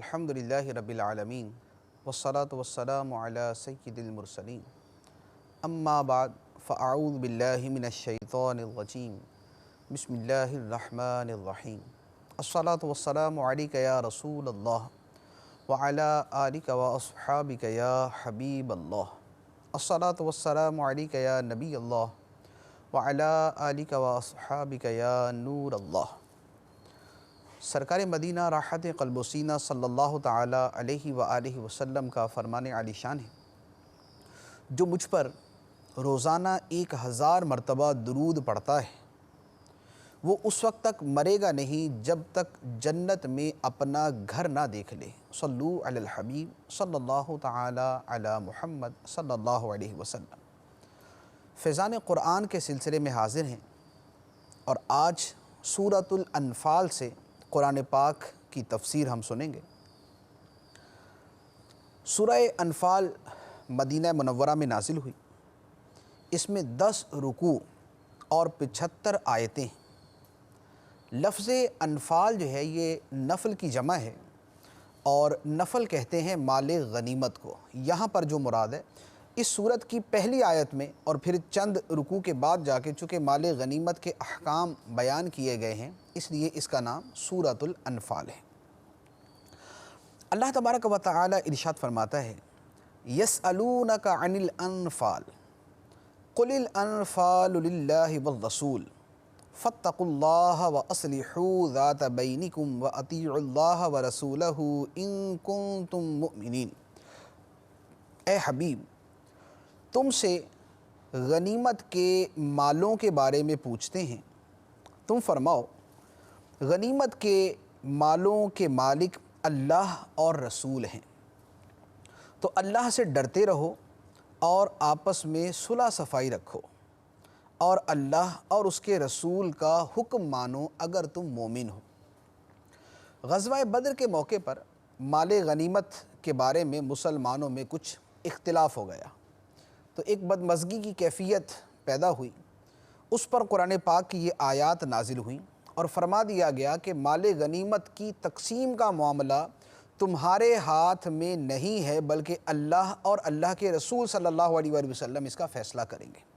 الحمدللہ رب العالمین والصلاة والسلام علی سید المرسلین اما بعد فاعوذ باللہ من الشیطان الرجیم بسم اللہ الرحمن الرحیم الصلاة والسلام علیک یا رسول اللہ وعلی آلک واصحابک یا حبیب اللہ الصلاة والسلام علیک یا نبی اللہ وعلی آلک واصحابک یا نور اللہ۔ سرکار مدینہ راحت قلب و سینہ صلی اللہ تعالیٰ علیہ وآلہ وسلم کا فرمان عالی شان ہے، جو مجھ پر روزانہ 1000 مرتبہ درود پڑھتا ہے وہ اس وقت تک مرے گا نہیں جب تک جنت میں اپنا گھر نہ دیکھ لے۔ صلو علی الحبیب صلی اللہ تعالیٰ علی محمد صلی اللہ علیہ وسلم۔ فیضان قرآن کے سلسلے میں حاضر ہیں اور آج سورۃ الانفال سے قرآن پاک کی تفسیر ہم سنیں گے۔ سورہ انفال مدینہ منورہ میں نازل ہوئی۔ اس میں 10 رکوع اور 75 آیتیں ہیں۔ لفظ انفال جو ہے یہ نفل کی جمع ہے، اور نفل کہتے ہیں مال غنیمت کو۔ یہاں پر جو مراد ہے اس سورت کی پہلی آیت میں اور پھر چند رکوع کے بعد جا کے چونکہ مال غنیمت کے احکام بیان کیے گئے ہیں، اس لیے اس کا نام سورۃ الانفال ہے۔ اللہ تبارک و تعالی ارشاد فرماتا ہے یسألونک عن الانفال قل الانفال للہ والرسول فاتقوا اللہ واصلحوا ذات بینکم واطیعوا اللہ ورسولہ ان کنتم مؤمنین۔ اے حبیب، تم سے غنیمت کے مالوں کے بارے میں پوچھتے ہیں، تم فرماؤ غنیمت کے مالوں کے مالک اللہ اور رسول ہیں، تو اللہ سے ڈرتے رہو اور آپس میں صلح صفائی رکھو، اور اللہ اور اس کے رسول کا حکم مانو اگر تم مومن ہو۔ غزوہ بدر کے موقع پر مال غنیمت کے بارے میں مسلمانوں میں کچھ اختلاف ہو گیا، تو ایک بدمزگی کی کیفیت پیدا ہوئی۔ اس پر قرآن پاک کی یہ آیات نازل ہوئیں اور فرما دیا گیا کہ مال غنیمت کی تقسیم کا معاملہ تمہارے ہاتھ میں نہیں ہے، بلکہ اللہ اور اللہ کے رسول صلی اللہ علیہ وآلہ وسلم اس کا فیصلہ کریں گے۔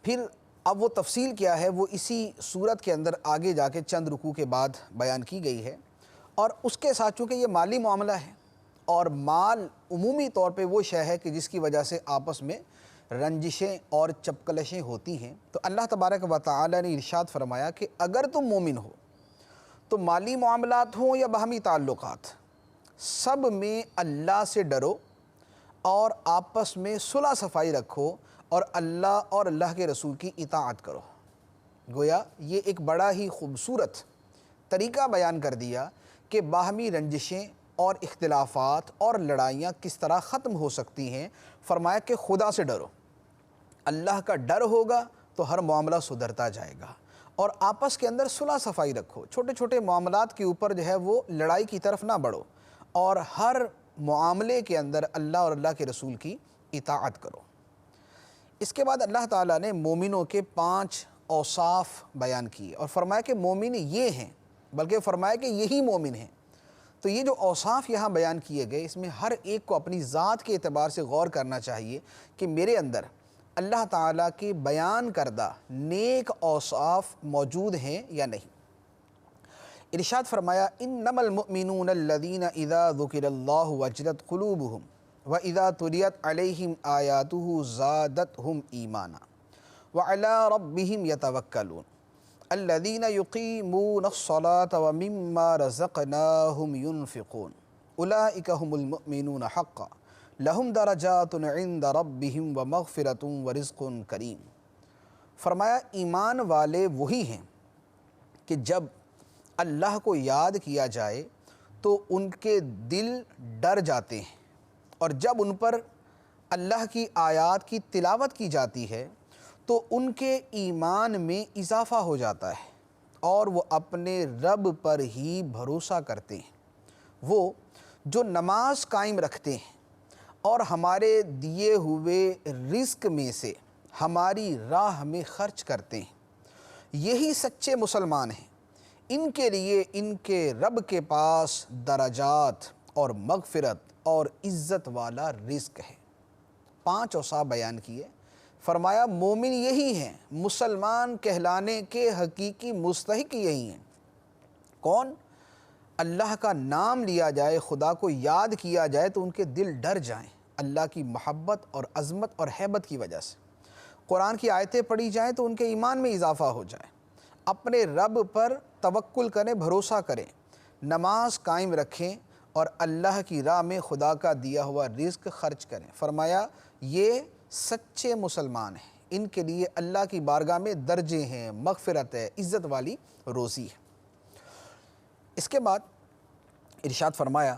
پھر اب وہ تفصیل کیا ہے وہ اسی صورت کے اندر آگے جا کے چند رکوع کے بعد بیان کی گئی ہے، اور اس کے ساتھ چونکہ یہ مالی معاملہ ہے اور مال عمومی طور پہ وہ شے ہے کہ جس کی وجہ سے آپس میں رنجشیں اور چپکلشیں ہوتی ہیں، تو اللہ تبارک و تعالی نے ارشاد فرمایا کہ اگر تم مومن ہو تو مالی معاملات ہوں یا باہمی تعلقات، سب میں اللہ سے ڈرو اور آپس میں صلح صفائی رکھو اور اللہ اور اللہ کے رسول کی اطاعت کرو۔ گویا یہ ایک بڑا ہی خوبصورت طریقہ بیان کر دیا کہ باہمی رنجشیں اور اختلافات اور لڑائیاں کس طرح ختم ہو سکتی ہیں۔ فرمایا کہ خدا سے ڈرو، اللہ کا ڈر ہوگا تو ہر معاملہ سدھرتا جائے گا، اور آپس کے اندر صلح صفائی رکھو، چھوٹے چھوٹے معاملات کے اوپر جو ہے وہ لڑائی کی طرف نہ بڑھو، اور ہر معاملے کے اندر اللہ اور اللہ کے رسول کی اطاعت کرو۔ اس کے بعد اللہ تعالیٰ نے مومنوں کے 5 اوصاف بیان کیے اور فرمایا کہ مومن یہ ہیں، بلکہ فرمایا کہ یہی مومن ہیں۔ تو یہ جو اوصاف یہاں بیان کیے گئے، اس میں ہر ایک کو اپنی ذات کے اعتبار سے غور کرنا چاہیے کہ میرے اندر اللہ تعالیٰ کے بیان کردہ نیک اوصاف موجود ہیں یا نہیں۔ ارشاد فرمایا انما المؤمنون الذین اذا ذکر اللہ وجلت قلوبہم وَإِذَا تُلِيَتْ عَلَيْهِمْ آيَاتُهُ زَادَتْهُمْ إِيمَانًا وَعَلَىٰ رَبِّهِمْ يَتَوَكَّلُونَ الَّذِينَ يُقِيمُونَ الصَّلَاةَ وَمِمَّا رَزَقْنَاهُمْ يُنْفِقُونَ أُولَٰئِكَ هُمُ الْمُؤْمِنُونَ حَقًّا لَهُمْ دَرَجَاتٌ عِندَ رَبِّهِمْ وَمَغْفِرَةٌ وَرِزْقٌ كَرِيمٌ۔ فرمایا ایمان والے وہی ہیں کہ جب اللہ کو یاد کیا جائے تو ان کے دل ڈر جاتے ہیں، اور جب ان پر اللہ کی آیات کی تلاوت کی جاتی ہے تو ان کے ایمان میں اضافہ ہو جاتا ہے، اور وہ اپنے رب پر ہی بھروسہ کرتے ہیں۔ وہ جو نماز قائم رکھتے ہیں اور ہمارے دیے ہوئے رزق میں سے ہماری راہ میں خرچ کرتے ہیں، یہی سچے مسلمان ہیں۔ ان کے لیے ان کے رب کے پاس درجات اور مغفرت اور عزت والا رزق ہے۔ 5 اوصاف بیان کیے، فرمایا مومن یہی ہیں، مسلمان کہلانے کے حقیقی مستحق یہی ہیں۔ کون؟ اللہ کا نام لیا جائے، خدا کو یاد کیا جائے تو ان کے دل ڈر جائیں اللہ کی محبت اور عظمت اور ہیبت کی وجہ سے، قرآن کی آیتیں پڑھی جائیں تو ان کے ایمان میں اضافہ ہو جائے، اپنے رب پر توکل کریں، بھروسہ کریں، نماز قائم رکھیں اور اللہ کی راہ میں خدا کا دیا ہوا رزق خرچ کریں۔ فرمایا یہ سچے مسلمان ہیں، ان کے لیے اللہ کی بارگاہ میں درجے ہیں، مغفرت ہے، عزت والی روزی ہے۔ اس کے بعد ارشاد فرمایا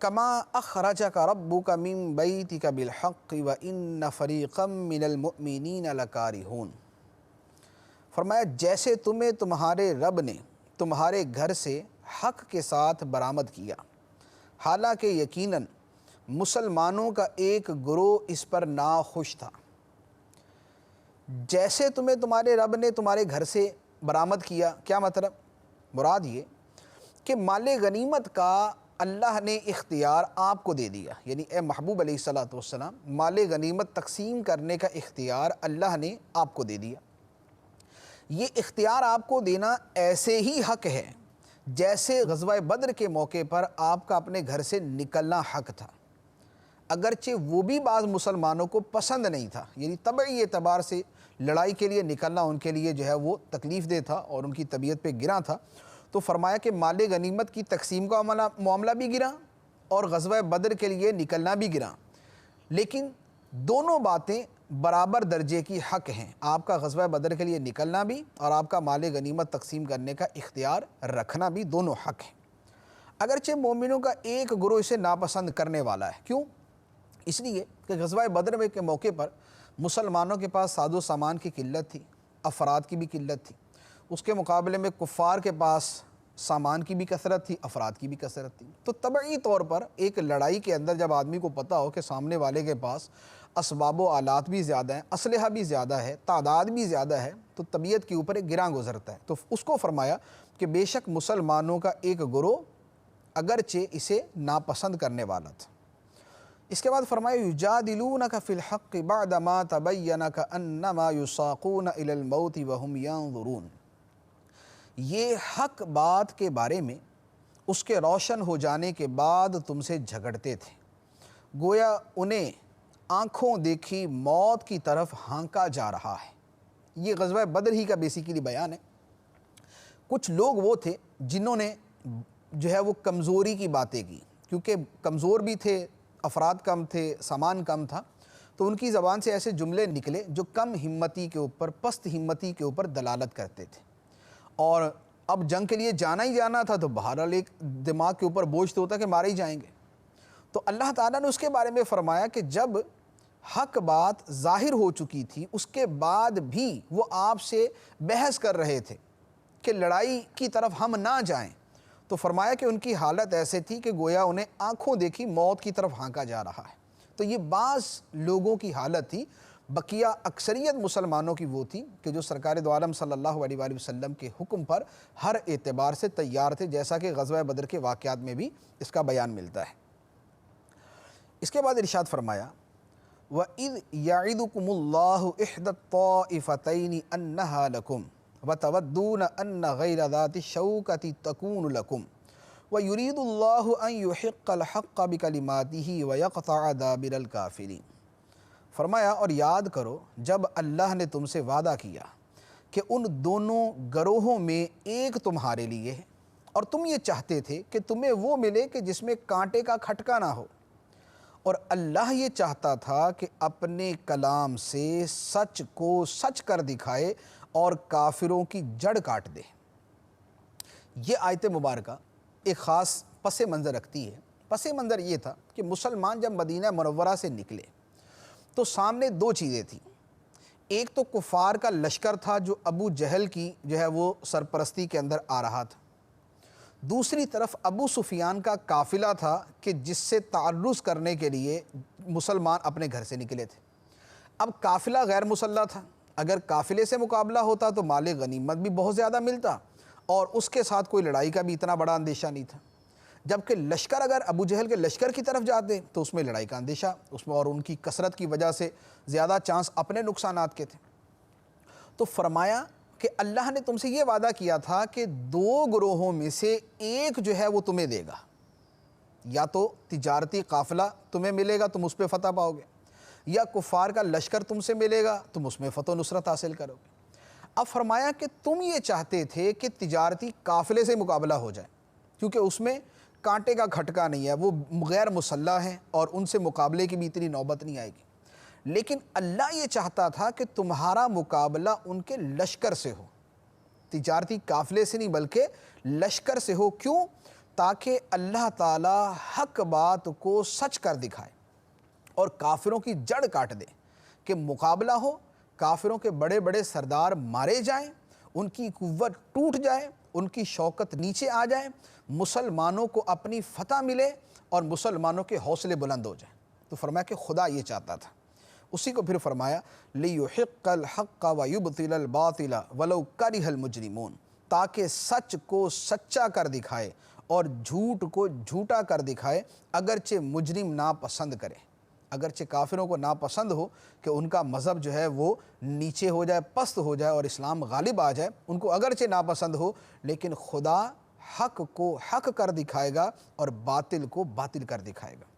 کما اخرجک ربک من بیتک بالحق وان فریقا من المؤمنین لکارہون۔ فرمایا جیسے تمہیں تمہارے رب نے تمہارے گھر سے حق کے ساتھ برآمد کیا، حالانکہ یقیناً مسلمانوں کا ایک گروہ اس پر ناخوش تھا۔ جیسے تمہیں تمہارے رب نے تمہارے گھر سے برآمد کیا، کیا مطلب؟ مراد یہ کہ مال غنیمت کا اللہ نے اختیار آپ کو دے دیا، یعنی اے محبوب علیہ الصلوۃ والسلام، مال غنیمت تقسیم کرنے کا اختیار اللہ نے آپ کو دے دیا۔ یہ اختیار آپ کو دینا ایسے ہی حق ہے جیسے غزوہ بدر کے موقع پر آپ کا اپنے گھر سے نکلنا حق تھا، اگرچہ وہ بھی بعض مسلمانوں کو پسند نہیں تھا، یعنی طبعی اعتبار سے لڑائی کے لیے نکلنا ان کے لیے جو ہے وہ تکلیف دہ تھا اور ان کی طبیعت پہ گراں تھا، تو فرمایا کہ مال غنیمت کی تقسیم کا معاملہ بھی گراں اور غزوہ بدر کے لیے نکلنا بھی گراں، لیکن دونوں باتیں برابر درجے کی حق ہیں، آپ کا غزوہ بدر کے لیے نکلنا بھی اور آپ کا مال غنیمت تقسیم کرنے کا اختیار رکھنا بھی، دونوں حق ہیں۔ اگرچہ مومنوں کا ایک گروہ اسے ناپسند کرنے والا ہے، کیوں؟ اس لیے کہ غزوہ بدر کے موقع پر مسلمانوں کے پاس ساز و سامان کی قلت تھی، افراد کی بھی قلت تھی، اس کے مقابلے میں کفار کے پاس سامان کی بھی کثرت تھی، افراد کی بھی کثرت تھی، تو طبعی طور پر ایک لڑائی کے اندر جب آدمی کو پتہ ہو کہ سامنے والے کے پاس اسباب و آلات بھی زیادہ ہیں، اسلحہ بھی زیادہ ہے، تعداد بھی زیادہ ہے، تو طبیعت کے اوپر ایک گراں گزرتا ہے، تو اس کو فرمایا کہ بے شک مسلمانوں کا ایک گروہ اگرچہ اسے ناپسند کرنے والا تھا۔ اس کے بعد فرمایا یجادلونک فی الحق بعدما تبین کانما یساقون الی الموت وهم ینظرون۔ یہ حق بات کے بارے میں اس کے روشن ہو جانے کے بعد تم سے جھگڑتے تھے، گویا انہیں آنکھوں دیکھی موت کی طرف ہانکا جا رہا ہے۔ یہ غزوہ بدر ہی کا بیسیکلی بیان ہے۔ کچھ لوگ وہ تھے جنہوں نے جو ہے وہ کمزوری کی باتیں کی، کیونکہ کمزور بھی تھے، افراد کم تھے، سامان کم تھا، تو ان کی زبان سے ایسے جملے نکلے جو کم ہمتی کے اوپر، پست ہمتی کے اوپر دلالت کرتے تھے، اور اب جنگ کے لیے جانا ہی جانا تھا تو بہرحال ایک دماغ کے اوپر بوجھ تو ہوتا کہ مارے ہی جائیں گے۔ تو اللہ تعالیٰ نے اس کے بارے میں فرمایا کہ جب حق بات ظاہر ہو چکی تھی اس کے بعد بھی وہ آپ سے بحث کر رہے تھے کہ لڑائی کی طرف ہم نہ جائیں، تو فرمایا کہ ان کی حالت ایسے تھی کہ گویا انہیں آنکھوں دیکھی موت کی طرف ہانکا جا رہا ہے۔ تو یہ بعض لوگوں کی حالت تھی، بقیہ اکثریت مسلمانوں کی وہ تھی کہ جو سرکار دو عالم صلی اللہ علیہ وآلہ وسلم کے حکم پر ہر اعتبار سے تیار تھے، جیسا کہ غزوہ بدر کے واقعات میں بھی اس کا بیان ملتا ہے۔ اس کے بعد ارشاد فرمایا وَإِذْ يَعِدُكُمُ اللَّهُ إِحْدَى الطَّائِفَتَيْنِ أَنَّهَا لَكُمْ وَتَوَدُّونَ أَنَّ غَيْرَ ذَاتِ الشَّوْكَةِ تَكُونُ لَكُمْ وَيُرِيدُ اللَّهُ أَن يُحِقَّ الْحَقَّ بِكَلِمَاتِهِ وَيَقْطَعَ دَابِرَ الْكَافِرِينَ۔ فرمایا اور یاد کرو جب اللہ نے تم سے وعدہ کیا کہ ان دونوں گروہوں میں ایک تمہارے لیے ہے، اور تم یہ چاہتے تھے کہ تمہیں وہ ملے کہ جس میں کانٹے کا کھٹکا نہ ہو، اور اللہ یہ چاہتا تھا کہ اپنے کلام سے سچ کو سچ کر دکھائے اور کافروں کی جڑ کاٹ دے۔ یہ آیت مبارکہ ایک خاص پس منظر رکھتی ہے۔ پس منظر یہ تھا کہ مسلمان جب مدینہ منورہ سے نکلے تو سامنے دو چیزیں تھیں، ایک تو کفار کا لشکر تھا جو ابو جہل کی جو ہے وہ سرپرستی کے اندر آ رہا تھا، دوسری طرف ابو سفیان کا قافلہ تھا کہ جس سے تعرض کرنے کے لیے مسلمان اپنے گھر سے نکلے تھے۔ اب قافلہ غیر مسلح تھا، اگر قافلے سے مقابلہ ہوتا تو مال غنیمت بھی بہت زیادہ ملتا اور اس کے ساتھ کوئی لڑائی کا بھی اتنا بڑا اندیشہ نہیں تھا، جبکہ لشکر اگر ابو جہل کے لشکر کی طرف جاتے تو اس میں لڑائی کا اندیشہ، اس میں اور ان کی کثرت کی وجہ سے زیادہ چانس اپنے نقصانات کے تھے۔ تو فرمایا کہ اللہ نے تم سے یہ وعدہ کیا تھا کہ دو گروہوں میں سے ایک جو ہے وہ تمہیں دے گا، یا تو تجارتی قافلہ تمہیں ملے گا، تم اس پہ فتح پاؤ گے، یا کفار کا لشکر تم سے ملے گا، تم اس میں فتح و نصرت حاصل کرو گے۔ اب فرمایا کہ تم یہ چاہتے تھے کہ تجارتی قافلے سے مقابلہ ہو جائے، کیونکہ اس میں کانٹے کا کھٹکا نہیں ہے، وہ غیر مسلح ہیں اور ان سے مقابلے کی بھی اتنی نوبت نہیں آئے گی۔ لیکن اللہ یہ چاہتا تھا کہ تمہارا مقابلہ ان کے لشکر سے ہو، تجارتی قافلے سے نہیں بلکہ لشکر سے ہو۔ کیوں؟ تاکہ اللہ تعالیٰ حق بات کو سچ کر دکھائے اور کافروں کی جڑ کاٹ دے، کہ مقابلہ ہو، کافروں کے بڑے بڑے سردار مارے جائیں، ان کی قوت ٹوٹ جائے، ان کی شوکت نیچے آ جائے، مسلمانوں کو اپنی فتح ملے اور مسلمانوں کے حوصلے بلند ہو جائیں۔ تو فرمایا کہ خدا یہ چاہتا تھا۔ اسی کو پھر فرمایا لِيُحِقَّ الْحَقَّ وَيُبْطِلَ الْبَاطِلَ وَلَوْ كَرِهَ الْمُجْرِمُونَ، تاکہ سچ کو سچا کر دکھائے اور جھوٹ کو جھوٹا کر دکھائے، اگرچہ مجرم ناپسند کرے، اگرچہ کافروں کو ناپسند ہو کہ ان کا مذہب جو ہے وہ نیچے ہو جائے، پست ہو جائے اور اسلام غالب آ جائے، ان کو اگرچہ ناپسند ہو، لیکن خدا حق کو حق کر دکھائے گا اور باطل کو باطل کر دکھائے گا۔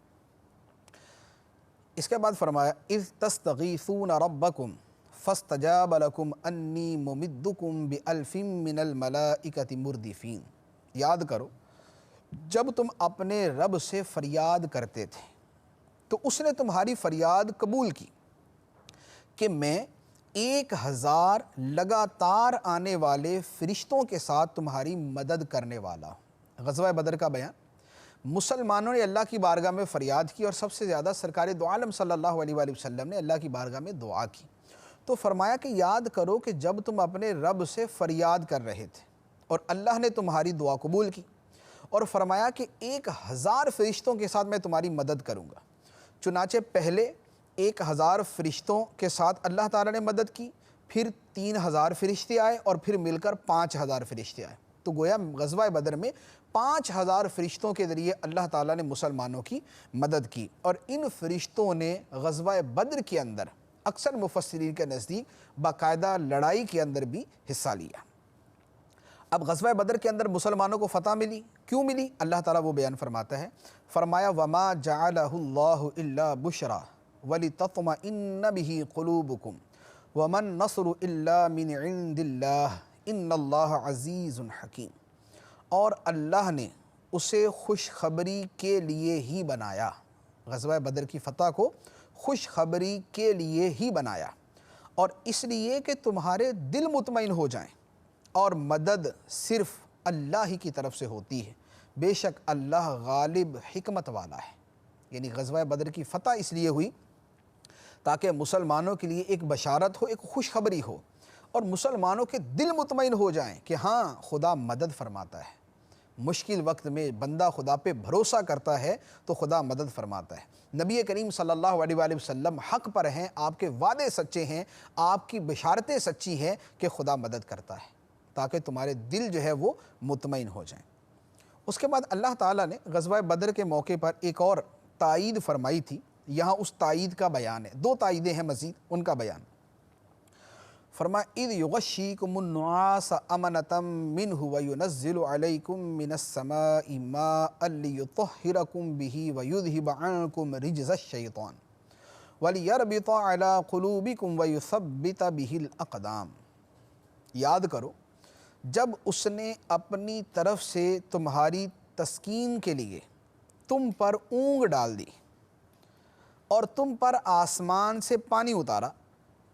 اس کے بعد فرمایا اِذْ تَسْتَغِیثُونَ رَبَّکُمْ فَاسْتَجَابَ لَکُمْ أَنِّی مُمِدُّکُمْ بِأَلْفٍ مِّنَ الْمَلَائِکَةِ مُرْدِفِینَ۔ یاد کرو جب تم اپنے رب سے فریاد کرتے تھے تو اس نے تمہاری فریاد قبول کی کہ میں 1000 لگاتار آنے والے فرشتوں کے ساتھ تمہاری مدد کرنے والا ہوں۔ غزوہ بدر کا بیان، مسلمانوں نے اللہ کی بارگاہ میں فریاد کی اور سب سے زیادہ سرکار دو عالم صلی اللہ علیہ وآلہ وسلم نے اللہ کی بارگاہ میں دعا کی۔ تو فرمایا کہ یاد کرو کہ جب تم اپنے رب سے فریاد کر رہے تھے اور اللہ نے تمہاری دعا قبول کی، اور فرمایا کہ 1000 فرشتوں کے ساتھ میں تمہاری مدد کروں گا۔ چنانچہ پہلے 1000 فرشتوں کے ساتھ اللہ تعالیٰ نے مدد کی، پھر 3000 فرشتے آئے اور پھر مل کر 5000 فرشتے آئے۔ تو گویا غزوہ بدر میں 5000 فرشتوں کے ذریعے اللہ تعالیٰ نے مسلمانوں کی مدد کی، اور ان فرشتوں نے غزوہ بدر کے اندر اکثر مفسرین کے نزدیک باقاعدہ لڑائی کے اندر بھی حصہ لیا۔ اب غزوہ بدر کے اندر مسلمانوں کو فتح ملی، کیوں ملی؟ اللہ تعالیٰ وہ بیان فرماتا ہے، فرمایا وَمَا جَعَلَهُ اللَّهُ إِلَّا بُشْرَى وَلِتَطْمَئِنَّ بِهِ قُلُوبُكُمْ وَمَا النَّصْرُ إِلَّا مِنْ عِنْدِ اللَّهِ إِنَّ اللَّهَ عَزِيزٌ حَكِيمٌ۔ اور اللہ نے اسے خوشخبری کے لیے ہی بنایا، غزوہ بدر کی فتح کو خوشخبری کے لیے ہی بنایا، اور اس لیے کہ تمہارے دل مطمئن ہو جائیں، اور مدد صرف اللہ ہی کی طرف سے ہوتی ہے، بے شک اللہ غالب حکمت والا ہے۔ یعنی غزوہ بدر کی فتح اس لیے ہوئی تاکہ مسلمانوں کے لیے ایک بشارت ہو، ایک خوشخبری ہو، اور مسلمانوں کے دل مطمئن ہو جائیں کہ ہاں خدا مدد فرماتا ہے۔ مشکل وقت میں بندہ خدا پہ بھروسہ کرتا ہے تو خدا مدد فرماتا ہے۔ نبی کریم صلی اللہ علیہ وآلہ وسلم حق پر ہیں، آپ کے وعدے سچے ہیں، آپ کی بشارتیں سچی ہیں کہ خدا مدد کرتا ہے، تاکہ تمہارے دل جو ہے وہ مطمئن ہو جائیں۔ اس کے بعد اللہ تعالیٰ نے غزوہ بدر کے موقع پر ایک اور تائید فرمائی تھی، یہاں اس تائید کا بیان ہے، 2 تائیدیں ہیں مزید، ان کا بیان۔ فرمایا اِذْ يُغَشِّيكُمُ النُّعَاسَ أَمَنَةً مِّنْهُ وَيُنَزِّلُ عَلَيْكُم مِّنَ السَّمَاءِ مَاءً لِّيُطَهِّرَكُم بِهِ وَيُذْهِبَ عَنكُمْ رِجْزَ الشَّيْطَانِ وَلِيَرْبِطَ عَلَىٰ قُلُوبِكُمْ وَيُثَبِّتَ بِهِ الْأَقْدَامَ۔ یاد کرو جب اس نے اپنی طرف سے تمہاری تسکین کے لیے تم پر اونگ ڈال دی اور تم پر آسمان سے پانی اتارا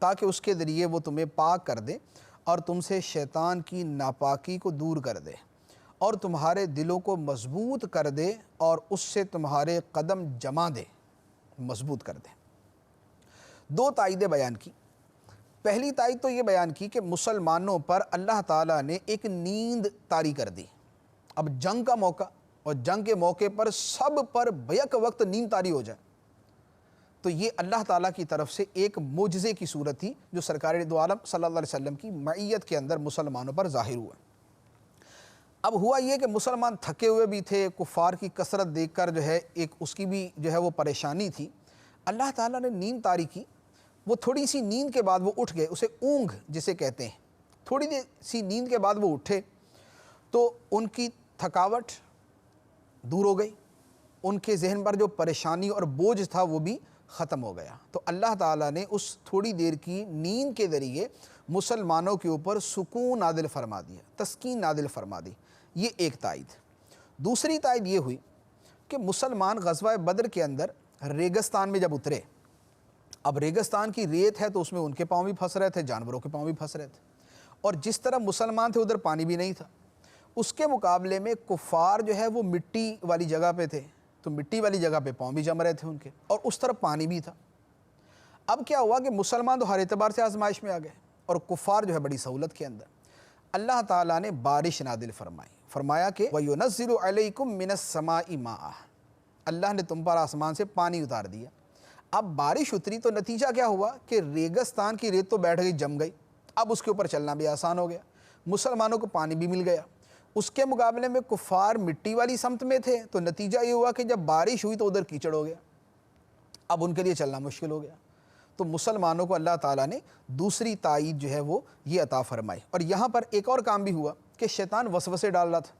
تاکہ اس کے ذریعے وہ تمہیں پاک کر دے اور تم سے شیطان کی ناپاکی کو دور کر دے اور تمہارے دلوں کو مضبوط کر دے اور اس سے تمہارے قدم جما دے، مضبوط کر دے۔ 2 تائیدیں بیان کی۔ پہلی تائید تو یہ بیان کی کہ مسلمانوں پر اللہ تعالیٰ نے ایک نیند طاری کر دی۔ اب جنگ کا موقع، اور جنگ کے موقع پر سب پر بیک وقت نیند طاری ہو جائے، تو یہ اللہ تعالیٰ کی طرف سے ایک معجزے کی صورت تھی جو سرکار دو عالم صلی اللہ علیہ وسلم کی معیت کے اندر مسلمانوں پر ظاہر ہوا۔ اب ہوا یہ کہ مسلمان تھکے ہوئے بھی تھے، کفار کی کثرت دیکھ کر جو ہے ایک اس کی بھی جو ہے وہ پریشانی تھی۔ اللہ تعالیٰ نے نیند طاری کی، وہ تھوڑی سی نیند کے بعد وہ اٹھ گئے، اسے اونگ جسے کہتے ہیں، تھوڑی سی نیند کے بعد وہ اٹھے تو ان کی تھکاوٹ دور ہو گئی، ان کے ذہن پر جو پریشانی اور بوجھ تھا وہ بھی ختم ہو گیا۔ تو اللہ تعالیٰ نے اس تھوڑی دیر کی نیند کے ذریعے مسلمانوں کے اوپر سکون نازل فرما دیا، تسکین نازل فرما دی۔ یہ ایک تائید۔ دوسری تائید یہ ہوئی کہ مسلمان غزوہ بدر کے اندر ریگستان میں جب اترے، اب ریگستان کی ریت ہے تو اس میں ان کے پاؤں بھی پھنس رہے تھے، جانوروں کے پاؤں بھی پھنس رہے تھے، اور جس طرح مسلمان تھے ادھر پانی بھی نہیں تھا، اس کے مقابلے میں کفار جو ہے وہ مٹی والی جگہ پہ تھے، تو مٹی والی جگہ پہ پاؤں بھی جم رہے تھے ان کے، اور اس طرف پانی بھی تھا۔ اب کیا ہوا کہ مسلمان تو ہر اعتبار سے آزمائش میں آ گئے اور کفار جو ہے بڑی سہولت کے اندر۔ اللہ تعالیٰ نے بارش نازل فرمائی، فرمایا کہ وَيُنَزِّلُ عَلَيْكُم مِّنَ السَّمَاءِ مَاءً، اللہ نے تم پر آسمان سے پانی اتار دیا۔ اب بارش اتری تو نتیجہ کیا ہوا کہ ریگستان کی ریت تو بیٹھ گئی، جم گئی، اب اس کے اوپر چلنا بھی آسان ہو گیا، مسلمانوں کو پانی بھی مل گیا۔ اس کے مقابلے میں کفار مٹی والی سمت میں تھے تو نتیجہ یہ ہوا کہ جب بارش ہوئی تو ادھر کیچڑ ہو گیا، اب ان کے لیے چلنا مشکل ہو گیا۔ تو مسلمانوں کو اللہ تعالیٰ نے دوسری تائید جو ہے وہ یہ عطا فرمائی۔ اور یہاں پر ایک اور کام بھی ہوا کہ شیطان وسوسے ڈال رہا تھا،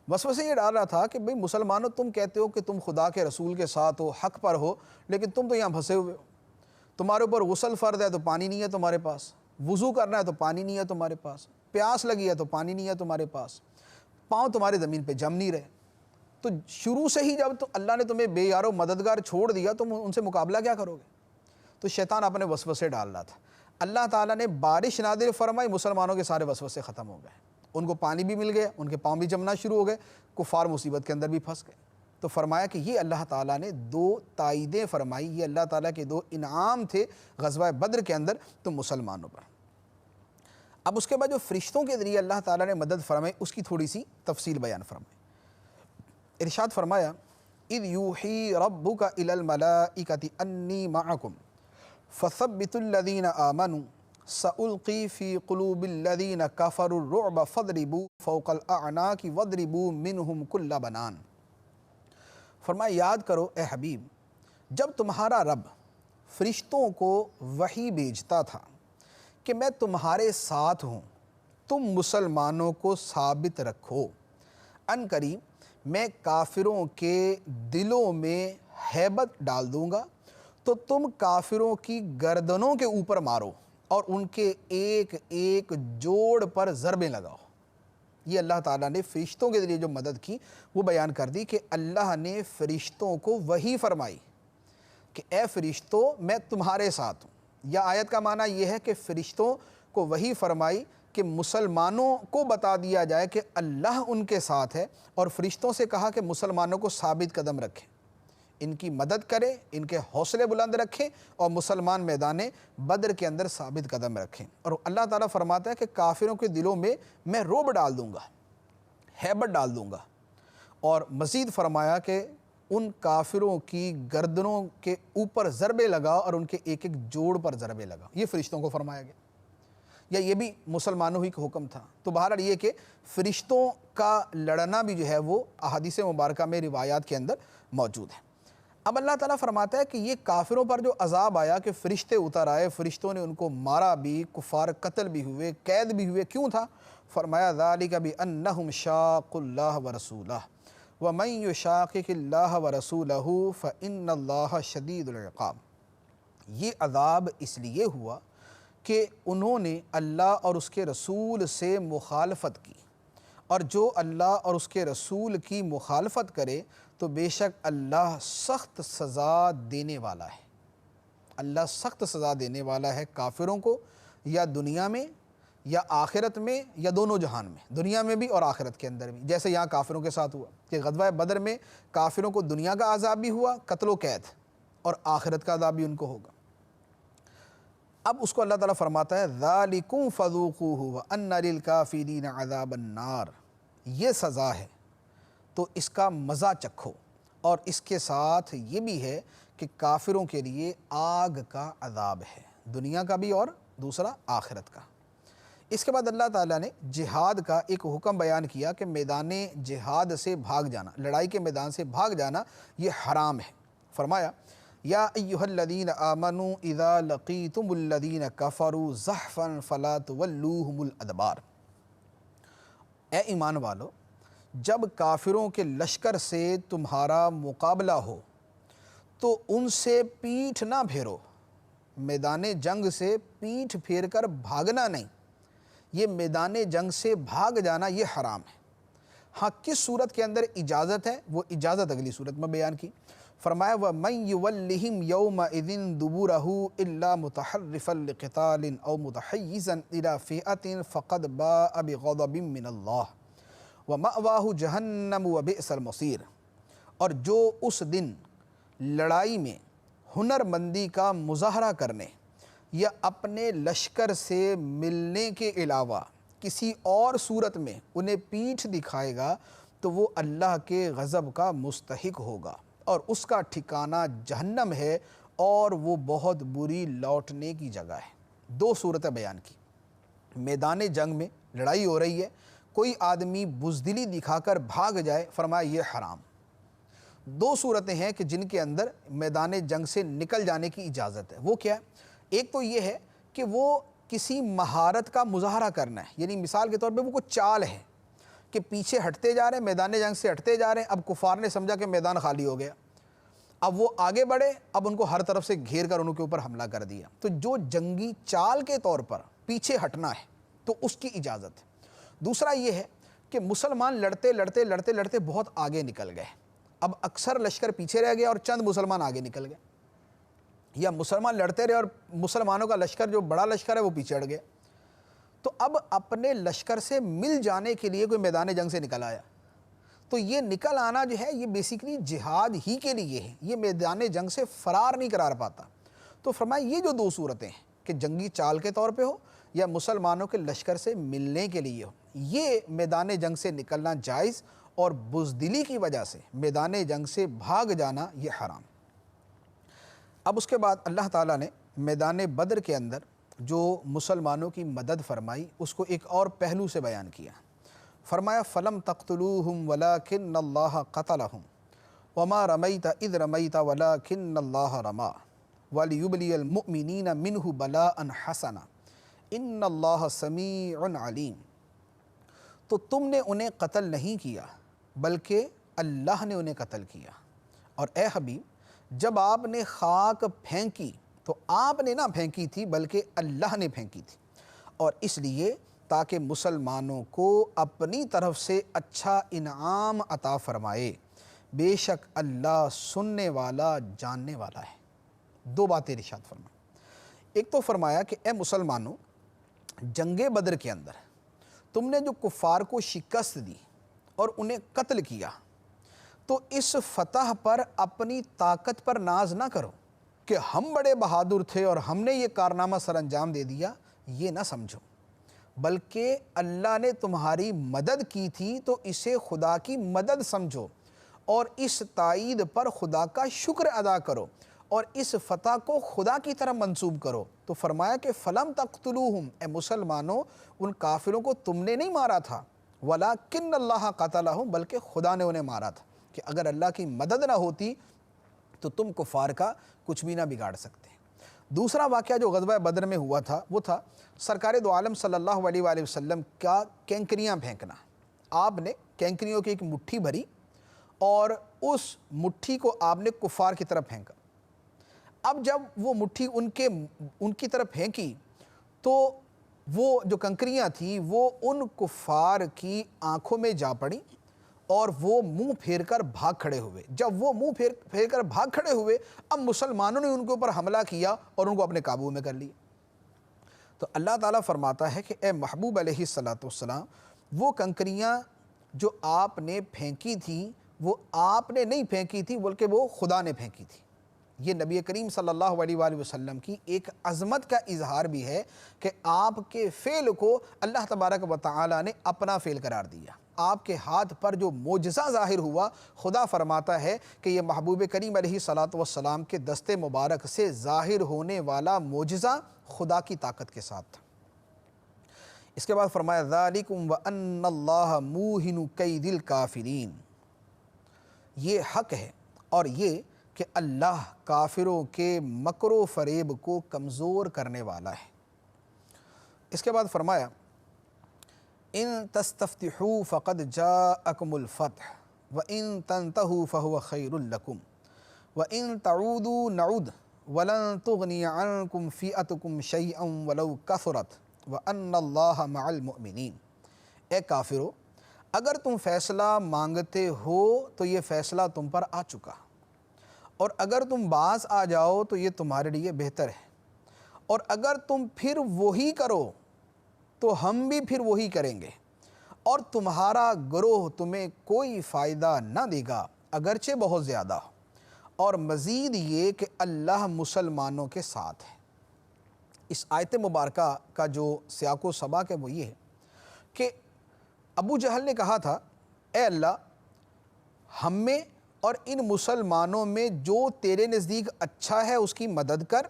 وسوسے یہ ڈال رہا تھا کہ بھئی مسلمانوں تم کہتے ہو کہ تم خدا کے رسول کے ساتھ ہو، حق پر ہو، لیکن تم تو یہاں پھنسے ہوئے ہو، تمہارے اوپر غسل فرض ہے تو پانی نہیں ہے تمہارے پاس، وضو کرنا ہے تو پانی نہیں ہے تمہارے پاس، پیاس لگی ہے تو پانی نہیں ہے تمہارے پاس، پاؤں تمہارے زمین پہ جم نہیں رہے۔ تو شروع سے ہی جب تو اللہ نے تمہیں بے یار و مددگار چھوڑ دیا تم ان سے مقابلہ کیا کرو گے؟ تو شیطان اپنے وسوسے ڈال رہا تھا۔ اللہ تعالیٰ نے بارش نازل فرمائی، مسلمانوں کے سارے وسوسے ختم ہو گئے، ان کو پانی بھی مل گیا، ان کے پاؤں بھی جمنا شروع ہو گئے، کفار مصیبت کے اندر بھی پھنس گئے۔ تو فرمایا کہ یہ اللہ تعالیٰ نے دو تائیدیں فرمائی، یہ اللہ تعالیٰ کے دو انعام تھے غزوہ بدر کے اندر تو مسلمانوں پر۔ اب اس کے بعد جو فرشتوں کے ذریعے اللہ تعالیٰ نے مدد فرمائی اس کی تھوڑی سی تفصیل بیان فرمائی۔ ارشاد فرمایا اذ یوحی ربک الی الملائکۃ انی معکم فثبتوا الذین آمنوا سألقی فی قلوب الذین کفروا الرعب فاضربوا فوق الاعناق واضربوا منہم کل بنان۔ فرمایا یاد کرو اے حبیب، جب تمہارا رب فرشتوں کو وحی بھیجتا تھا کہ میں تمہارے ساتھ ہوں، تم مسلمانوں کو ثابت رکھو، ان قریب میں کافروں کے دلوں میں ہیبت ڈال دوں گا، تو تم کافروں کی گردنوں کے اوپر مارو اور ان کے ایک ایک جوڑ پر ضربیں لگاؤ۔ یہ اللہ تعالیٰ نے فرشتوں کے ذریعے جو مدد کی وہ بیان کر دی کہ اللہ نے فرشتوں کو وحی فرمائی کہ اے فرشتوں میں تمہارے ساتھ ہوں۔ یا آیت کا معنی یہ ہے کہ فرشتوں کو وحی فرمائی کہ مسلمانوں کو بتا دیا جائے کہ اللہ ان کے ساتھ ہے، اور فرشتوں سے کہا کہ مسلمانوں کو ثابت قدم رکھیں، ان کی مدد کریں، ان کے حوصلے بلند رکھیں اور مسلمان میدان بدر کے اندر ثابت قدم رکھیں۔ اور اللہ تعالیٰ فرماتا ہے کہ کافروں کے دلوں میں رعب ڈال دوں گا، ہیبت ڈال دوں گا، اور مزید فرمایا کہ ان کافروں کی گردنوں کے اوپر ضربے لگا اور ان کے ایک ایک جوڑ پر ضربے لگا۔ یہ فرشتوں کو فرمایا گیا، یا یہ بھی مسلمانوں ہی کا حکم تھا۔ تو بہرحال یہ کہ فرشتوں کا لڑنا بھی جو ہے وہ احادیث مبارکہ میں روایات کے اندر موجود ہے۔ اب اللہ تعالیٰ فرماتا ہے کہ یہ کافروں پر جو عذاب آیا کہ فرشتے اتر آئے، فرشتوں نے ان کو مارا بھی، کفار قتل بھی ہوئے، قید بھی ہوئے، کیوں تھا؟ فرمایا ذالک بأنہم شاقوا اللہ ورسولہ وَمَن يُشَاقِقِ اللَّهَ وَرَسُولَهُ فَإِنَّ اللَّهَ شَدِيدُ الْعِقَابِ۔ یہ عذاب اس لیے ہوا کہ انہوں نے اللہ اور اس کے رسول سے مخالفت کی، اور جو اللہ اور اس کے رسول کی مخالفت کرے تو بے شک اللہ سخت سزا دینے والا ہے۔ اللہ سخت سزا دینے والا ہے کافروں کو، یا دنیا میں یا آخرت میں یا دونوں جہان میں، دنیا میں بھی اور آخرت کے اندر بھی، جیسے یہاں کافروں کے ساتھ ہوا کہ غزوہ بدر میں کافروں کو دنیا کا عذاب بھی ہوا، قتل و قید، اور آخرت کا عذاب بھی ان کو ہوگا۔ اب اس کو اللہ تعالیٰ فرماتا ہے ذَلِكُمْ فَذُوقُوهُ وَأَنَّ لِلْكَافِرِينَ عَذَابَ النَّارِ، یہ سزا ہے تو اس کا مزہ چکھو، اور اس کے ساتھ یہ بھی ہے کہ کافروں کے لیے آگ کا عذاب ہے، دنیا کا بھی اور دوسرا آخرت کا۔ اس کے بعد اللہ تعالیٰ نے جہاد کا ایک حکم بیان کیا کہ میدان جہاد سے بھاگ جانا، لڑائی کے میدان سے بھاگ جانا یہ حرام ہے۔ فرمایا یا ایہا الذین آمنوا اذا لقیتم الذین کفروا زحفا فلا تولوہم الادبار، اے ایمان والو جب کافروں کے لشکر سے تمہارا مقابلہ ہو تو ان سے پیٹھ نہ پھیرو۔ میدان جنگ سے پیٹھ پھیر کر بھاگنا نہیں، یہ میدان جنگ سے بھاگ جانا یہ حرام ہے۔ ہاں کس صورت کے اندر اجازت ہے وہ اجازت اگلی صورت میں بیان کی۔ فرمایا وَمَن يُوَلِّهِمْ يَوْمَئِذٍ دُبُرَهُ إِلَّا مُتَحَرِّفًا لِقِتَالٍ أَوْ مُتَحَيِّزًا إِلَى فِئَةٍ فَقَدْ بَاءَ بِغَضَبٍ مِّنَ اللَّهِ وَمَأْوَاهُ جَهَنَّمُ وَبِئْسَ الْمَصِيرُ، اور جو اس دن لڑائی میں ہنرمندی کا مظاہرہ کرنے یا اپنے لشکر سے ملنے کے علاوہ کسی اور صورت میں انہیں پیٹھ دکھائے گا تو وہ اللہ کے غضب کا مستحق ہوگا اور اس کا ٹھکانہ جہنم ہے اور وہ بہت بری لوٹنے کی جگہ ہے۔ دو صورتیں بیان کی۔ میدان جنگ میں لڑائی ہو رہی ہے، کوئی آدمی بزدلی دکھا کر بھاگ جائے، فرمایا یہ حرام۔ دو صورتیں ہیں کہ جن کے اندر میدان جنگ سے نکل جانے کی اجازت ہے، وہ کیا ہے؟ ایک تو یہ ہے کہ وہ کسی مہارت کا مظاہرہ کرنا ہے، یعنی مثال کے طور پہ وہ کوئی چال ہے کہ پیچھے ہٹتے جا رہے ہیں، میدان جنگ سے ہٹتے جا رہے ہیں، اب کفار نے سمجھا کہ میدان خالی ہو گیا، اب وہ آگے بڑھے، اب ان کو ہر طرف سے گھیر کر ان کے اوپر حملہ کر دیا، تو جو جنگی چال کے طور پر پیچھے ہٹنا ہے تو اس کی اجازت ہے۔ دوسرا یہ ہے کہ مسلمان لڑتے لڑتے لڑتے لڑتے بہت آگے نکل گئے، اب اکثر لشکر پیچھے رہ گیا اور چند مسلمان آگے نکل گئے، یا مسلمان لڑتے رہے اور مسلمانوں کا لشکر جو بڑا لشکر ہے وہ پیچھے ہٹ گیا، تو اب اپنے لشکر سے مل جانے کے لیے کوئی میدان جنگ سے نکل آیا، تو یہ نکل آنا جو ہے یہ بیسیکلی جہاد ہی کے لیے ہے، یہ میدان جنگ سے فرار نہیں قرار پاتا۔ تو فرمایا یہ جو دو صورتیں ہیں کہ جنگی چال کے طور پہ ہو یا مسلمانوں کے لشکر سے ملنے کے لیے ہو، یہ میدان جنگ سے نکلنا جائز، اور بزدلی کی وجہ سے میدان جنگ سے بھاگ جانا یہ حرام۔ اب اس کے بعد اللہ تعالیٰ نے میدان بدر کے اندر جو مسلمانوں کی مدد فرمائی اس کو ایک اور پہلو سے بیان کیا۔ فرمایا فَلَمْ تَقْتُلُوهُمْ وَلَكِنَّ اللَّهَ قَتَلَهُمْ وَمَا رَمَيْتَ إِذْ رَمَيْتَ وَلَكِنَّ اللَّهَ رَمَى وَلِيُبْلِيَ الْمُؤْمِنِينَ مِنْهُ بَلَاءً حَسَنًا إِنَّ اللَّهَ سَمِيعٌ عَلِيمٌ، تو تم نے انہیں قتل نہیں کیا بلکہ اللہ نے انہیں قتل کیا، اور اے حبیب جب آپ نے خاک پھینکی تو آپ نے نہ پھینکی تھی بلکہ اللہ نے پھینکی تھی، اور اس لیے تاکہ مسلمانوں کو اپنی طرف سے اچھا انعام عطا فرمائے، بے شک اللہ سننے والا جاننے والا ہے۔ دو باتیں ارشاد فرمائیں۔ ایک تو فرمایا کہ اے مسلمانوں جنگ بدر کے اندر تم نے جو کفار کو شکست دی اور انہیں قتل کیا، تو اس فتح پر اپنی طاقت پر ناز نہ کرو کہ ہم بڑے بہادر تھے اور ہم نے یہ کارنامہ سر انجام دے دیا، یہ نہ سمجھو، بلکہ اللہ نے تمہاری مدد کی تھی تو اسے خدا کی مدد سمجھو اور اس تائید پر خدا کا شکر ادا کرو اور اس فتح کو خدا کی طرف منسوب کرو۔ تو فرمایا کہ فَلَمْ تَقْتُلُوهُمْ، اے مسلمانوں ان کافروں کو تم نے نہیں مارا تھا، وَلَكِنَّ اللَّهَ قَتَلَهُمْ، بلکہ خدا نے انہیں مارا تھا، کہ اگر اللہ کی مدد نہ ہوتی تو تم کفار کا کچھ بھی نہ بگاڑ سکتے۔ دوسرا واقعہ جو غزوہ بدر میں ہوا تھا وہ تھا سرکار دو عالم صلی اللہ علیہ وآلہ وسلم کا کینکریاں پھینکنا۔ آپ نے کینکریوں کی ایک مٹھی بھری اور اس مٹھی کو آپ نے کفار کی طرف پھینکا۔ اب جب وہ مٹھی ان کی طرف پھینکی تو وہ جو کنکریاں تھیں وہ ان کفار کی آنکھوں میں جا پڑی اور وہ منہ پھیر کر بھاگ کھڑے ہوئے۔ جب وہ منہ پھیر کر بھاگ کھڑے ہوئے، اب مسلمانوں نے ان کے اوپر حملہ کیا اور ان کو اپنے قابو میں کر لیا۔ تو اللہ تعالیٰ فرماتا ہے کہ اے محبوب علیہ الصلوۃ والسلام، وہ کنکریاں جو آپ نے پھینکی تھیں وہ آپ نے نہیں پھینکی تھی بلکہ وہ خدا نے پھینکی تھی۔ یہ نبی کریم صلی اللہ علیہ وآلہ وسلم کی ایک عظمت کا اظہار بھی ہے کہ آپ کے فعل کو اللہ تبارک و تعالیٰ نے اپنا فعل قرار دیا۔ آپ کے ہاتھ پر جو معجزہ ظاہر ہوا، خدا فرماتا ہے کہ یہ محبوب کریم علیہ الصلوۃ والسلام کے دست مبارک سے ظاہر ہونے والا معجزہ خدا کی طاقت کے ساتھ تھا۔ اس کے بعد فرمایا ذالکم وان اللہ موہن کید الکافرین، یہ حق ہے اور یہ کہ اللہ کافروں کے مکر و فریب کو کمزور کرنے والا ہے۔ اس کے بعد فرمایا ان تستفتحوا فقد جاءکم الفتح وان تنتہوا فہو خیر لکم وان تعودوا نعد ولن تغنی عنکم فئتکم شیئا ولو کثرت وان اللہ مع المؤمنین۔ اے کافرو، اگر تم فیصلہ مانگتے ہو تو یہ فیصلہ تم پر آ چکا، اور اگر تم باز آ جاؤ تو یہ تمہارے لیے بہتر ہے، اور اگر تم پھر وہی کرو تو ہم بھی پھر وہی کریں گے، اور تمہارا گروہ تمہیں کوئی فائدہ نہ دے گا اگرچہ بہت زیادہ ہو، اور مزید یہ کہ اللہ مسلمانوں کے ساتھ ہے۔ اس آیت مبارکہ کا جو سیاق و سباق ہے وہ یہ ہے کہ ابو جہل نے کہا تھا اے اللہ، ہم میں اور ان مسلمانوں میں جو تیرے نزدیک اچھا ہے اس کی مدد کر،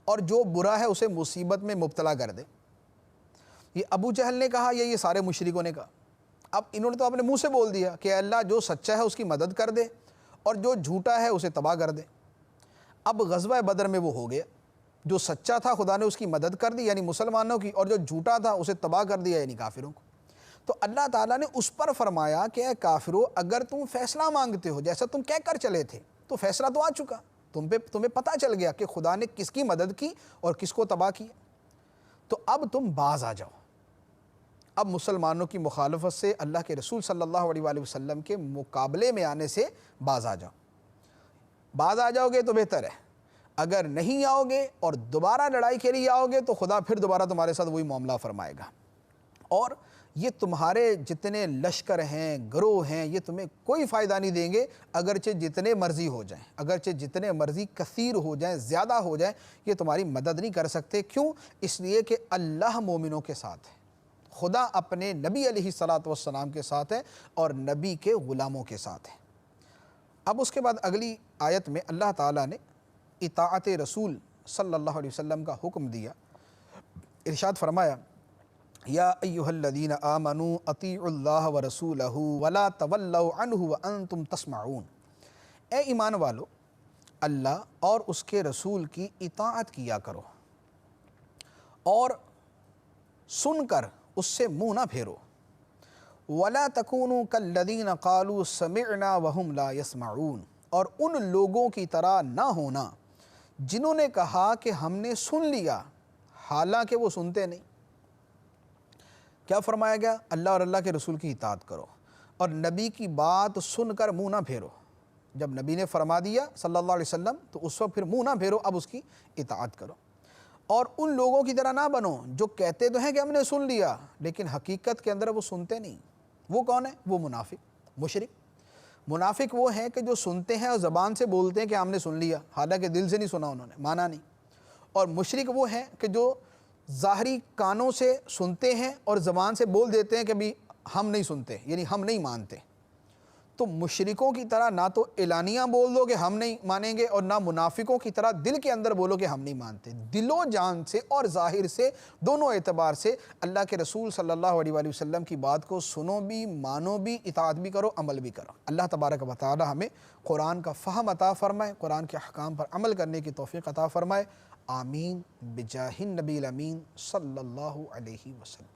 اور جو برا ہے اسے مصیبت میں مبتلا کر دے۔ یہ ابو جہل نے کہا یا یہ سارے مشرکوں نے کہا؟ اب انہوں نے تو اپنے منہ سے بول دیا کہ اے اللہ جو سچا ہے اس کی مدد کر دے اور جو جھوٹا ہے اسے تباہ کر دے۔ اب غزوہ بدر میں وہ ہو گیا، جو سچا تھا خدا نے اس کی مدد کر دی یعنی مسلمانوں کی، اور جو جھوٹا تھا اسے تباہ کر دیا یعنی کافروں کو۔ تو اللہ تعالیٰ نے اس پر فرمایا کہ اے کافرو، اگر تم فیصلہ مانگتے ہو جیسا تم کہہ کر چلے تھے تو فیصلہ تو آ چکا، تمہیں پتہ چل گیا کہ خدا نے کس کی مدد کی اور کس کو تباہ کیا، تو اب تم باز آ جاؤ۔ اب مسلمانوں کی مخالفت سے، اللہ کے رسول صلی اللہ علیہ وآلہ وسلم کے مقابلے میں آنے سے باز آ جاؤ۔ باز آ جاؤ گے تو بہتر ہے، اگر نہیں آؤ گے اور دوبارہ لڑائی کے لیے آؤ گے تو خدا پھر دوبارہ تمہارے ساتھ وہی معاملہ فرمائے گا، اور یہ تمہارے جتنے لشکر ہیں، گروہ ہیں، یہ تمہیں کوئی فائدہ نہیں دیں گے اگرچہ جتنے مرضی ہو جائیں، اگرچہ جتنے مرضی کثیر ہو جائیں، زیادہ ہو جائیں، یہ تمہاری مدد نہیں کر سکتے۔ کیوں؟ اس لیے کہ اللہ مومنوں کے ساتھ ہے، خدا اپنے نبی علیہ الصلاۃ والسلام کے ساتھ ہے اور نبی کے غلاموں کے ساتھ ہے۔ اب اس کے بعد اگلی آیت میں اللہ تعالیٰ نے اطاعت رسول صلی اللہ علیہ وسلم کا حکم دیا۔ ارشاد فرمایا یا ایہا الذین آمنوا اطیعوا اللہ ورسولہ ولا تولوا عنہ وانتم تسمعون۔ اے ایمان والو، اللہ اور اس کے رسول کی اطاعت کیا کرو اور سن کر اس سے منہ نہ پھیرو۔ ولا تکونوا کالذین قالوا سمعنا وہم لا یسمعون، اور ان لوگوں کی طرح نہ ہونا جنہوں نے کہا کہ ہم نے سن لیا حالانکہ وہ سنتے نہیں۔ کیا فرمایا گیا؟ اللہ اور اللہ کے رسول کی اطاعت کرو اور نبی کی بات سن کر منہ نہ پھیرو۔ جب نبی نے فرما دیا صلی اللہ علیہ وسلم تو اس وقت پھر منہ نہ پھیرو، اب اس کی اطاعت کرو۔ اور ان لوگوں کی طرح نہ بنو جو کہتے تو ہیں کہ ہم نے سن لیا لیکن حقیقت کے اندر وہ سنتے نہیں۔ وہ کون ہے؟ وہ منافق، مشرک۔ منافق وہ ہیں کہ جو سنتے ہیں اور زبان سے بولتے ہیں کہ ہم نے سن لیا، حالانکہ دل سے نہیں سنا، انہوں نے مانا نہیں۔ اور مشرک وہ ہیں کہ جو ظاہری کانوں سے سنتے ہیں اور زبان سے بول دیتے ہیں کہ بھی ہم نہیں سنتے، یعنی ہم نہیں مانتے۔ تو مشرکوں کی طرح نہ تو اعلانیہ بول دو کہ ہم نہیں مانیں گے، اور نہ منافقوں کی طرح دل کے اندر بولو کہ ہم نہیں مانتے۔ دل و جان سے اور ظاہر سے، دونوں اعتبار سے اللہ کے رسول صلی اللہ علیہ وآلہ وسلم کی بات کو سنو بھی، مانو بھی، اطاعت بھی کرو، عمل بھی کرو۔ اللہ تبارک و تعالی ہمیں قرآن کا فہم عطا فرمائے، قرآن کے احکام پر عمل کرنے کی توفیق عطا فرمائے۔ آمین بجاہ النبی الامین صلی اللہ علیہ وسلم۔